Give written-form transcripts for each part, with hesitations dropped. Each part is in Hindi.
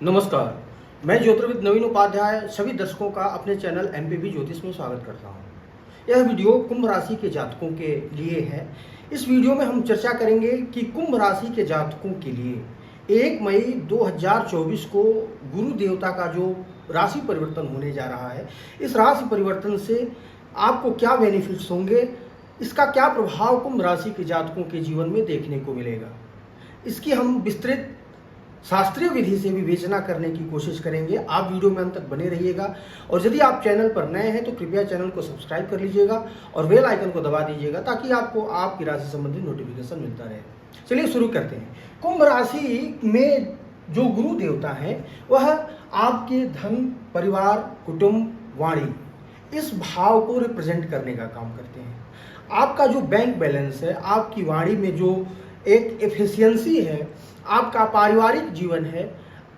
नमस्कार, मैं ज्योतिर्विद नवीन उपाध्याय सभी दर्शकों का अपने चैनल एमपीबी ज्योतिष में स्वागत करता हूं। यह वीडियो कुंभ राशि के जातकों के लिए है। इस वीडियो में हम चर्चा करेंगे कि कुंभ राशि के जातकों के लिए 1 मई 2024 को गुरु देवता का जो राशि परिवर्तन होने जा रहा है, इस राशि परिवर्तन से आपको क्या बेनिफिट्स होंगे, इसका क्या प्रभाव कुंभ राशि के जातकों के जीवन में देखने को मिलेगा, इसकी हम विस्तृत शास्त्रीय विधि से विवेचना करने की कोशिश करेंगे। आप वीडियो में अंत तक बने रहिएगा और यदि आप चैनल पर नए हैं तो कृपया चैनल को सब्सक्राइब कर लीजिएगा और बेल आइकन को दबा दीजिएगा ताकि आपको आपकी राशि संबंधी नोटिफिकेशन मिलता रहे। चलिए शुरू करते हैं। कुंभ राशि में जो गुरु देवता है वह आपके धन, परिवार, कुटुंब, वाणी इस भाव को रिप्रेजेंट करने का काम करते हैं। आपका जो बैंक बैलेंस है, आपकी वाणी में जो एक एफिशिएंसी है, आपका पारिवारिक जीवन है,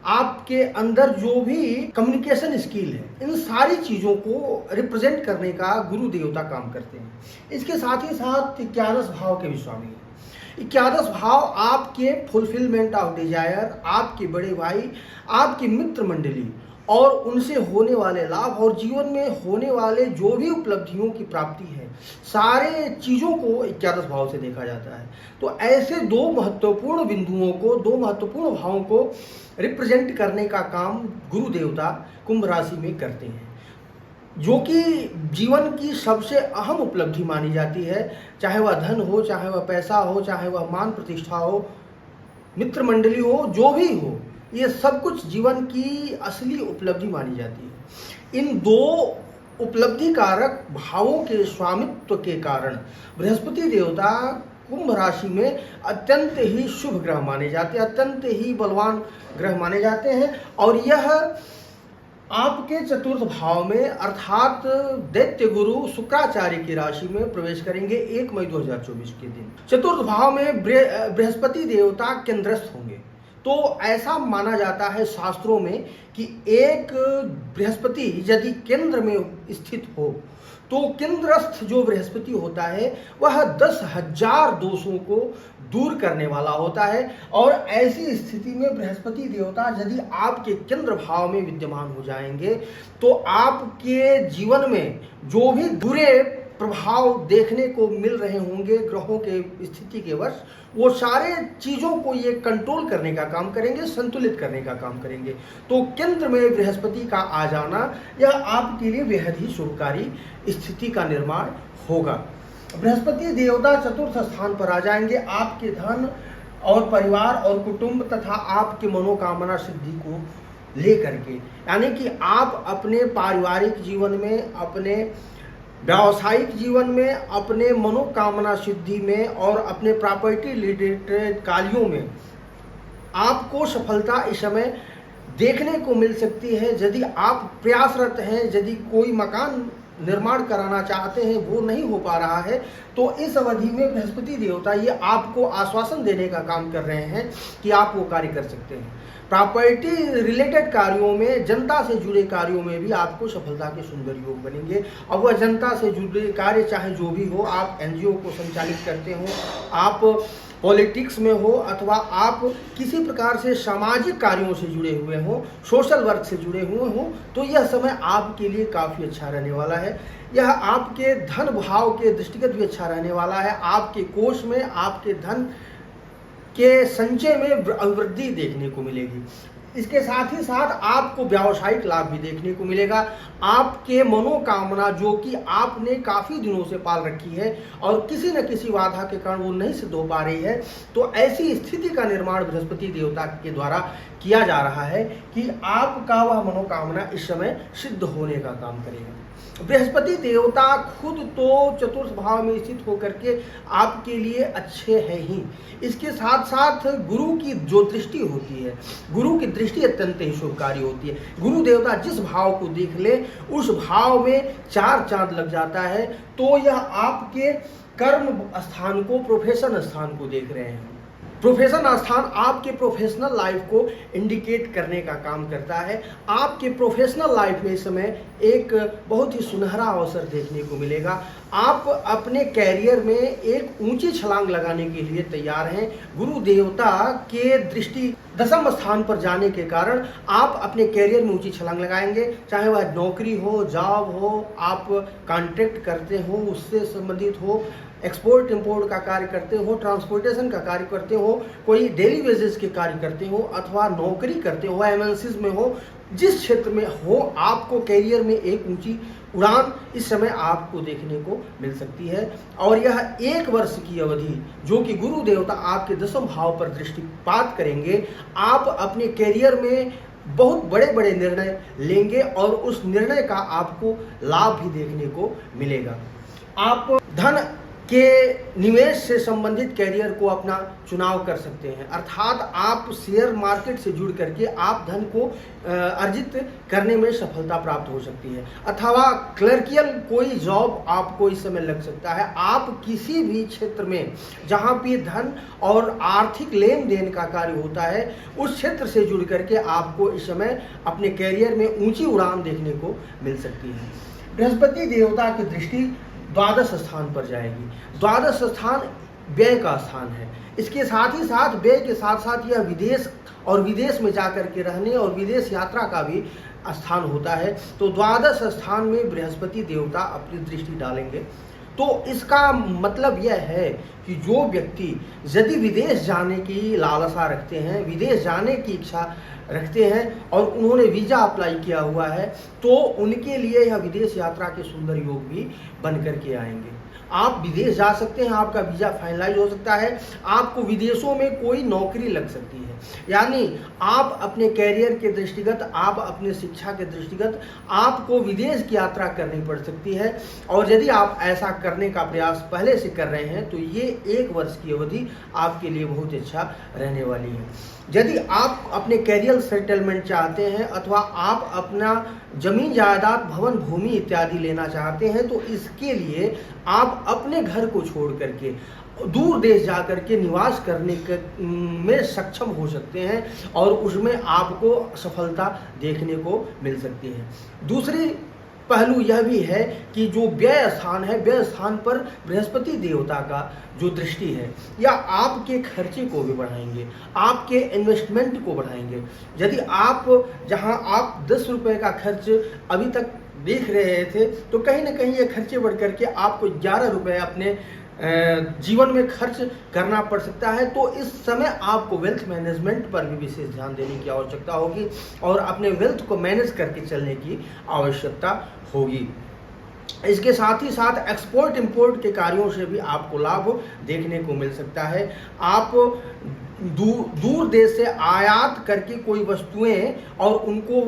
आपके अंदर जो भी कम्युनिकेशन स्किल है, इन सारी चीज़ों को रिप्रेजेंट करने का गुरु देवता काम करते हैं। इसके साथ ही साथ 11 भाव के भी स्वामी हैं। 11 भाव आपके फुलफिलमेंट ऑफ डिजायर, आपके बड़े भाई, आपकी मित्र मंडली और उनसे होने वाले लाभ और जीवन में होने वाले जो भी उपलब्धियों की प्राप्ति है, सारे चीज़ों को 11 भाव से देखा जाता है। तो ऐसे दो महत्वपूर्ण बिंदुओं को, दो महत्वपूर्ण भावों को रिप्रेजेंट करने का काम गुरु देवता कुंभ राशि में करते हैं, जो कि जीवन की सबसे अहम उपलब्धि मानी जाती है। चाहे वह धन हो, चाहे वह पैसा हो, चाहे वह मान प्रतिष्ठा हो, मित्र मंडली हो, जो भी हो, ये सब कुछ जीवन की असली उपलब्धि मानी जाती है। इन दो उपलब्धि कारक भावों के स्वामित्व के कारण बृहस्पति देवता कुंभ राशि में अत्यंत ही शुभ ग्रह माने जाते हैं, अत्यंत ही बलवान ग्रह माने जाते हैं। और यह आपके चतुर्थ भाव में अर्थात दैत्य गुरु शुक्राचार्य की राशि में प्रवेश करेंगे 1 मई 2024 के दिन। चतुर्थ भाव में बृहस्पति देवता केंद्रस्थ होंगे। तो ऐसा माना जाता है शास्त्रों में कि एक बृहस्पति यदि केंद्र में स्थित हो तो केंद्रस्थ जो बृहस्पति होता है वह 10,000 दोषों को दूर करने वाला होता है। और ऐसी स्थिति में बृहस्पति देवता यदि आपके केंद्र भाव में विद्यमान हो जाएंगे तो आपके जीवन में जो भी बुरे प्रभाव देखने को मिल रहे होंगे ग्रहों के स्थिति के वश, वो सारे चीज़ों को ये कंट्रोल करने का काम करेंगे, संतुलित करने का काम करेंगे। तो केंद्र में बृहस्पति का आ जाना यह आपके लिए बेहद ही शुभकारी स्थिति का निर्माण होगा। बृहस्पति देवता चतुर्थ स्थान पर आ जाएंगे आपके धन और परिवार और कुटुंब तथा आपके मनोकामना सिद्धि को लेकर के, यानी कि आप अपने पारिवारिक जीवन में, अपने व्यावसायिक जीवन में, अपने मनोकामना सिद्धि में और अपने प्रॉपर्टी रिलेटेड कार्यों में आपको सफलता इस समय देखने को मिल सकती है। यदि आप प्रयासरत हैं, यदि कोई मकान निर्माण कराना चाहते हैं, वो नहीं हो पा रहा है, तो इस अवधि में बृहस्पति देवता ये आपको आश्वासन देने का काम कर रहे हैं कि आप वो कार्य कर सकते हैं। प्रॉपर्टी रिलेटेड कार्यों में, जनता से जुड़े कार्यों में भी आपको सफलता के सुंदर योग बनेंगे। अब वह जनता से जुड़े कार्य चाहे जो भी हो, आप एनजीओ को संचालित करते हो, आप पॉलिटिक्स में हो, अथवा आप किसी प्रकार से सामाजिक कार्यों से जुड़े हुए हो, सोशल वर्क से जुड़े हुए हो, तो यह समय आपके लिए काफ़ी अच्छा रहने वाला है। यह आपके धन भाव के दृष्टिगत भी अच्छा रहने वाला है। आपके कोष में, आपके धन के संचय में वृद्धि देखने को मिलेगी। इसके साथ ही साथ आपको व्यावसायिक लाभ भी देखने को मिलेगा। आपके मनोकामना जो कि आपने काफ़ी दिनों से पाल रखी है और किसी न किसी बाधा के कारण वो नहीं सिद्ध हो पा रही है, तो ऐसी स्थिति का निर्माण बृहस्पति देवता के द्वारा किया जा रहा है कि आपका वह मनोकामना इस समय सिद्ध होने का काम करेगा। बृहस्पति देवता खुद तो चतुर्थ भाव में स्थित होकर के आपके लिए अच्छे हैं ही, इसके साथ साथ गुरु की जो दृष्टि होती है, गुरु की दृष्टि अत्यंत ही शुभकारी होती है। गुरु देवता जिस भाव को देख ले उस भाव में 4 चांद लग जाता है। तो यह आपके कर्म स्थान को, प्रोफेशन स्थान को देख रहे हैं। प्रोफेशन स्थान आपके प्रोफेशनल लाइफ को इंडिकेट करने का काम करता है। आपके प्रोफेशनल लाइफ में इस समय एक बहुत ही सुनहरा अवसर देखने को मिलेगा। आप अपने कैरियर में एक ऊंची छलांग लगाने के लिए तैयार हैं। गुरु देवता के दृष्टि दशम स्थान पर जाने के कारण आप अपने कैरियर में ऊंची छलांग लगाएंगे, चाहे वह नौकरी हो, जॉब हो, आप कॉन्ट्रैक्ट करते हो, उससे संबंधित हो, एक्सपोर्ट इंपोर्ट का कार्य करते हो, ट्रांसपोर्टेशन का कार्य करते हो, कोई डेली वेजेस के कार्य करते हो, अथवा नौकरी करते हो, एमएनसीज में हो, जिस क्षेत्र में हो, आपको कैरियर में एक ऊंची उड़ान इस समय आपको देखने को मिल सकती है। और यह 1 वर्ष की अवधि जो कि गुरु देवता आपके दशम भाव पर दृष्टिपात करेंगे, आप अपने कैरियर में बहुत बड़े बड़े निर्णय लेंगे और उस निर्णय का आपको लाभ भी देखने को मिलेगा। आप धन के निवेश से संबंधित कैरियर को अपना चुनाव कर सकते हैं, अर्थात आप शेयर मार्केट से जुड़ करके आप धन को अर्जित करने में सफलता प्राप्त हो सकती है, अथवा क्लर्कियल कोई जॉब आपको इस समय लग सकता है। आप किसी भी क्षेत्र में जहां पे धन और आर्थिक लेन देन का कार्य होता है, उस क्षेत्र से जुड़ करके आपको इस समय अपने कैरियर में ऊंची उड़ान देखने को मिल सकती है। बृहस्पति देवता की दृष्टि द्वादश स्थान पर जाएगी। द्वादश स्थान व्यय का स्थान है। इसके साथ ही साथ व्यय के साथ साथ यह विदेश और विदेश में जाकर के रहने और विदेश यात्रा का भी स्थान होता है। तो द्वादश स्थान में बृहस्पति देवता अपनी दृष्टि डालेंगे। तो इसका मतलब यह है कि जो व्यक्ति यदि विदेश जाने की लालसा रखते हैं, विदेश जाने की इच्छा रखते हैं और उन्होंने वीज़ा अप्लाई किया हुआ है, तो उनके लिए यह विदेश यात्रा के सुंदर योग भी बन करके आएंगे। आप विदेश जा सकते हैं, आपका वीज़ा फाइनलाइज हो सकता है, आपको विदेशों में कोई नौकरी लग सकती है। यानी आप अपने कैरियर के दृष्टिगत, आप अपने शिक्षा के दृष्टिगत आपको विदेश की यात्रा करनी पड़ सकती है। और यदि आप ऐसा करने का प्रयास पहले से कर रहे हैं तो ये 1 वर्ष की अवधि आपके लिए बहुत अच्छा रहने वाली है। यदि आप अपने कैरियर सेटलमेंट चाहते हैं अथवा आप अपना जमीन जायदाद, भवन भूमि इत्यादि लेना चाहते हैं, तो इसके लिए आप अपने घर को छोड़ करके दूर देश जाकर के निवास करने में सक्षम हो सकते हैं और उसमें आपको सफलता देखने को मिल सकती है। दूसरी पहलू यह भी है कि जो व्यय स्थान है, व्यय स्थान पर बृहस्पति देवता का जो दृष्टि है, या आपके खर्चे को भी बढ़ाएंगे, आपके इन्वेस्टमेंट को बढ़ाएंगे। यदि आप जहां आप 10 रुपये का खर्च अभी तक देख रहे थे, तो कहीं ना कहीं ये खर्चे बढ़ करके आपको 11 रुपये अपने जीवन में खर्च करना पड़ सकता है। तो इस समय आपको वेल्थ मैनेजमेंट पर भी विशेष ध्यान देने की आवश्यकता होगी और अपने वेल्थ को मैनेज करके चलने की आवश्यकता होगी। इसके साथ ही साथ एक्सपोर्ट इंपोर्ट के कार्यों से भी आपको लाभ देखने को मिल सकता है। आप दूर देश से आयात करके कोई वस्तुएं और उनको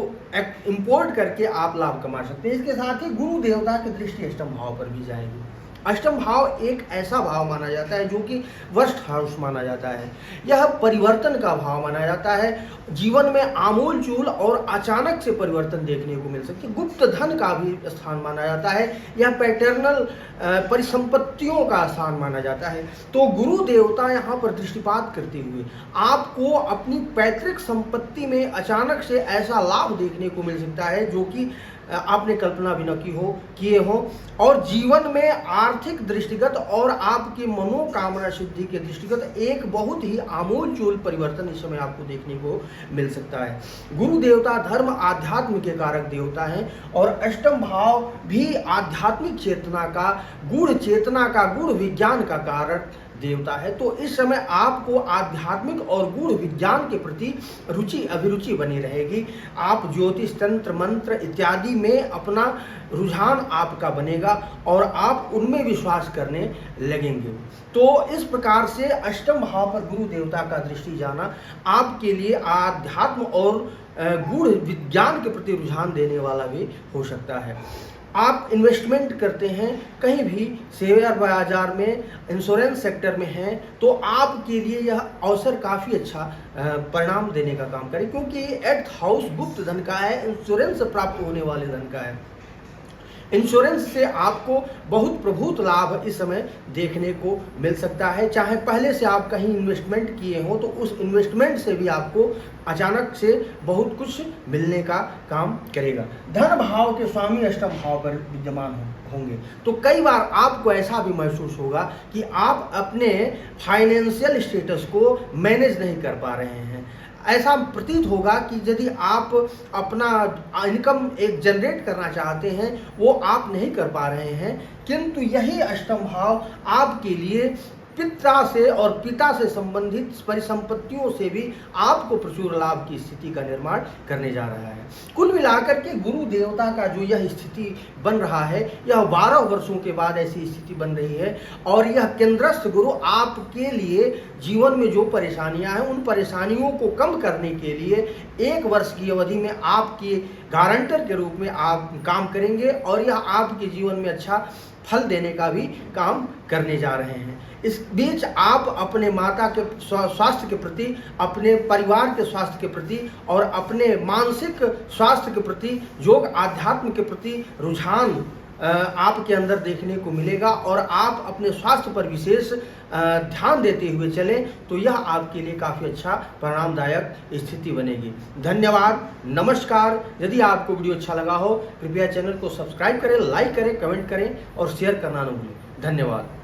इंपोर्ट करके आप लाभ कमा सकते हैं। इसके साथ ही गुरु देवता की दृष्टि अष्टम भाव पर भी जाएगी। अष्टम भाव एक ऐसा भाव माना जाता है जो कि वर्स्ट हाउस माना जाता है। यह परिवर्तन का भाव माना जाता है। जीवन में आमूल चूल और अचानक से परिवर्तन देखने को मिल सकती है। गुप्त धन का भी स्थान माना जाता है। यह पैटर्नल परिसंपत्तियों का स्थान माना जाता है। तो गुरु देवता यहाँ पर दृष्टिपात करते हुए आपको अपनी पैतृक संपत्ति में अचानक से ऐसा लाभ देखने को मिल सकता है जो कि आपने कल्पना भी न किए हो और जीवन में आर्थिक दृष्टिगत और आपकी मनोकामना सिद्धि के दृष्टिगत एक बहुत ही आमूलचूल परिवर्तन इस समय आपको देखने को मिल सकता है। गुरु देवता धर्म आध्यात्म के कारक देवता हैं और अष्टम भाव भी आध्यात्मिक चेतना का, गूढ़ चेतना का, गूढ़ विज्ञान का कारक देवता है। तो इस समय आपको आध्यात्मिक और गूढ़ विज्ञान के प्रति रुचि अभिरुचि बनी रहेगी। आप ज्योतिष तंत्र मंत्र इत्यादि में अपना रुझान आपका बनेगा और आप उनमें विश्वास करने लगेंगे। तो इस प्रकार से अष्टम भाव पर गुरु देवता का दृष्टि जाना आपके लिए आध्यात्म और गूढ़ विज्ञान के प्रति रुझान देने वाला भी हो सकता है। आप इन्वेस्टमेंट करते हैं कहीं भी, शेयर बाजार में, इंश्योरेंस सेक्टर में हैं, तो आपके लिए यह अवसर काफ़ी अच्छा परिणाम देने का काम करे, क्योंकि 8th हाउस गुप्त धन का है, इंश्योरेंस प्राप्त होने वाले धन का है। इंश्योरेंस से आपको बहुत प्रभुत लाभ इस समय देखने को मिल सकता है। चाहे पहले से आप कहीं इन्वेस्टमेंट किए हो तो उस इन्वेस्टमेंट से भी आपको अचानक से बहुत कुछ मिलने का काम करेगा। धन भाव के स्वामी अष्टम भाव पर विद्यमान होंगे तो कई बार आपको ऐसा भी महसूस होगा कि आप अपने फाइनेंशियल स्टेटस को मैनेज नहीं कर पा रहे हैं। ऐसा प्रतीत होगा कि यदि आप अपना इनकम एक जनरेट करना चाहते हैं वो आप नहीं कर पा रहे हैं, किंतु यही अष्टम भाव आपके लिए पिता से और पिता से संबंधित परिसंपत्तियों से भी आपको प्रचुर लाभ की स्थिति का निर्माण करने जा रहा है। कुल मिलाकर के गुरु देवता का जो यह स्थिति बन रहा है, यह 12 वर्षों के बाद ऐसी स्थिति बन रही है और यह केंद्रस्थ गुरु आपके लिए जीवन में जो परेशानियां हैं उन परेशानियों को कम करने के लिए 1 वर्ष की अवधि में आपके गारंटर के रूप में आप काम करेंगे और यह आपके जीवन में अच्छा फल देने का भी काम करने जा रहे हैं। इस बीच आप अपने माता के स्वास्थ्य के प्रति, अपने परिवार के स्वास्थ्य के प्रति और अपने मानसिक स्वास्थ्य के प्रति, योग आध्यात्म के प्रति रुझान आपके अंदर देखने को मिलेगा और आप अपने स्वास्थ्य पर विशेष ध्यान देते हुए चलें तो यह आपके लिए काफ़ी अच्छा परिणामदायक स्थिति बनेगी। धन्यवाद, नमस्कार। यदि आपको वीडियो अच्छा लगा हो कृपया चैनल को सब्सक्राइब करें, लाइक करें, कमेंट करें और शेयर करना न भूलें। धन्यवाद।